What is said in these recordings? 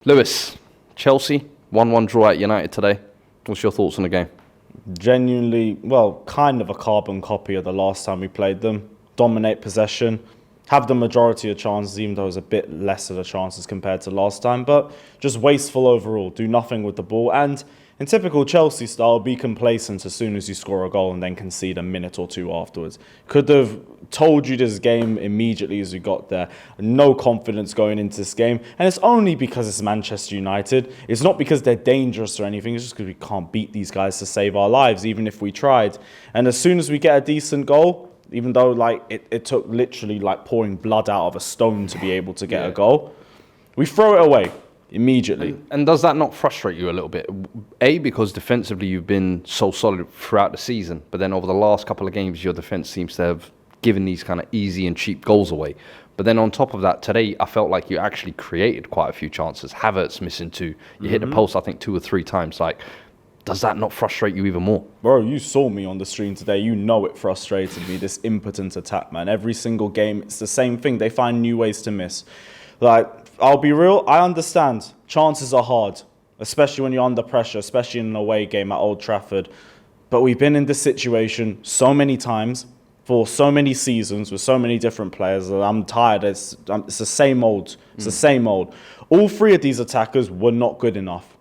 Lewis, Chelsea, 1-1 draw at United today. What's your thoughts on the game? Genuinely, well, kind of a carbon copy of the last time we played them. Dominate possession, have the majority of chances, even though it's a bit less of the chances compared to last time, but just wasteful overall, do nothing with the ball, and in typical Chelsea style, be complacent as soon as you score a goal and then concede a minute or two afterwards. Could have told you this game immediately as we got there. No confidence going into this game, and it's only because it's Manchester United. It's not because they're dangerous or anything, it's just because we can't beat these guys to save our lives, even if we tried. And as soon as we get a decent goal, even though it took literally pouring blood out of a stone to be able to get a goal, we throw it away immediately. And does that not frustrate you a little bit? A, because defensively you've been so solid throughout the season, but then over the last couple of games your defence seems to have given these kind of easy and cheap goals away. But then on top of that, today I felt like you actually created quite a few chances. Havertz missing two. You hit the post, I think, 2 or 3 times. Does that not frustrate you even more? Bro, you saw me on the stream today. You know it frustrated me, this impotent attack, man. Every single game, it's the same thing. They find new ways to miss. I'll be real, I understand. Chances are hard, especially when you're under pressure, especially in an away game at Old Trafford. But we've been in this situation so many times, for so many seasons, with so many different players, that I'm tired. It's the same old. It's the same old. All 3 of these attackers were not good enough.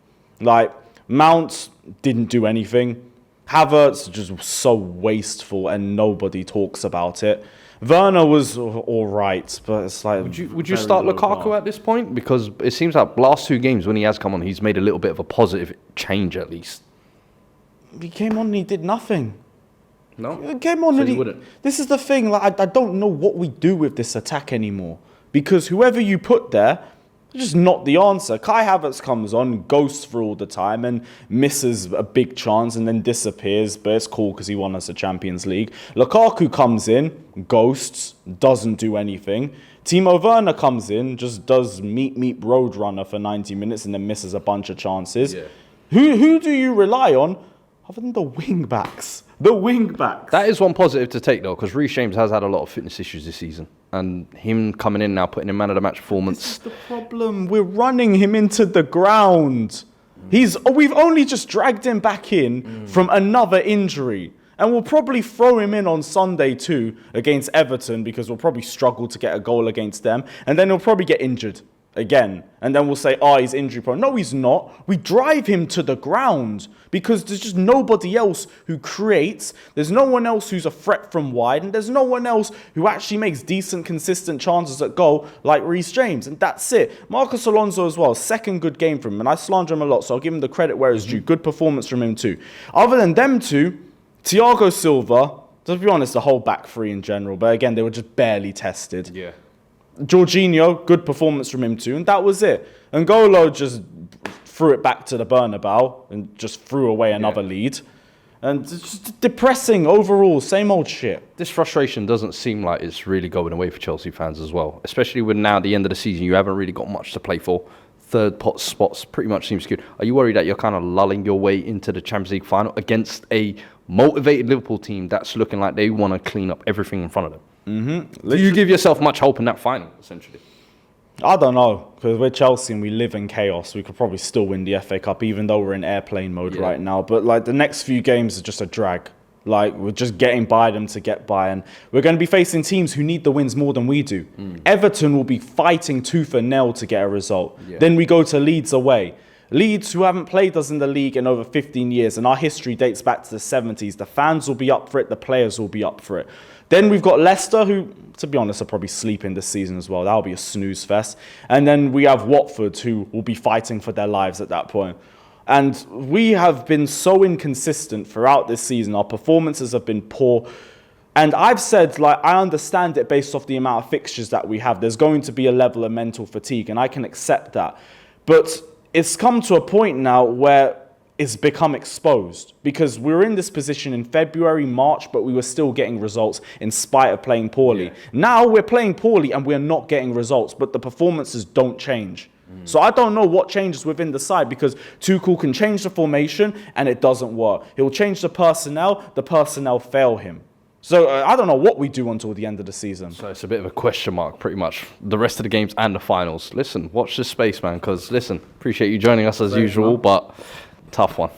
Mount didn't do anything. Havertz just so wasteful and nobody talks about it. Werner was all right, but it's Would you start Lukaku at this point? Because it seems like last 2 games when he has come on, he's made a little bit of a positive change at least. He came on and he did nothing. No? He came on So and you wouldn't? This is the thing, I don't know what we do with this attack anymore. Because whoever you put there, just not the answer. Kai Havertz comes on, ghosts for all the time, and misses a big chance and then disappears, but it's cool because he won us a Champions League. Lukaku comes in, ghosts, doesn't do anything. Timo Werner comes in, just does meet Roadrunner for 90 minutes and then misses a bunch of chances. Yeah. Who do you rely on other than the wing-backs? The wing-backs. That is one positive to take, though, because Reece James has had a lot of fitness issues this season. And him coming in now, putting in man-of-the-match performance. This is the problem. We're running him into the ground. We've only just dragged him back in from another injury. And we'll probably throw him in on Sunday too against Everton because we'll probably struggle to get a goal against them. And then he'll probably get injured again. And then we'll say, he's injury prone. No, he's not. We drive him to the ground because there's just nobody else who creates. There's no one else who's a threat from wide. And there's no one else who actually makes decent, consistent chances at goal like Reece James. And that's it. Marcos Alonso as well. Second good game from him. And I slander him a lot, so I'll give him the credit where it's due. Good performance from him too. Other than them two, Thiago Silva, to be honest, the whole back 3 in general. But again, they were just barely tested. Yeah. Jorginho, good performance from him too, and that was it. N'Golo just threw it back to the Bernabeu and just threw away another lead. And it's just depressing overall, same old shit. This frustration doesn't seem like it's really going away for Chelsea fans as well. Especially when now at the end of the season, you haven't really got much to play for. Third pot spots pretty much seems good. Are you worried that you're kind of lulling your way into the Champions League final against a motivated Liverpool team that's looking like they want to clean up everything in front of them? Do you give yourself much hope in that final, essentially? I don't know, because we're Chelsea and we live in chaos. We could probably still win the FA Cup, even though we're in airplane mode right now. But the next few games are just a drag. We're just getting by them to get by. And we're going to be facing teams who need the wins more than we do. Everton will be fighting tooth and nail to get a result. Then we go to Leeds away. Leeds, who haven't played us in the league in over 15 years, and our history dates back to the 70s. The fans will be up for it. The players will be up for it. Then we've got Leicester, who, to be honest, are probably sleeping this season as well. That'll be a snooze fest. And then we have Watford, who will be fighting for their lives at that point. And we have been so inconsistent throughout this season. Our performances have been poor. And I've said, I understand it based off the amount of fixtures that we have. There's going to be a level of mental fatigue, and I can accept that. But it's come to a point now where it's become exposed because we were in this position in February, March, but we were still getting results in spite of playing poorly. Now we're playing poorly and we're not getting results, but the performances don't change. So I don't know what changes within the side because Tuchel can change the formation and it doesn't work. He'll change the personnel fail him. So I don't know what we do until the end of the season. So it's a bit of a question mark, pretty much. The rest of the games and the finals. Listen, watch this space, man, because, listen, appreciate you joining us as usual, but tough one.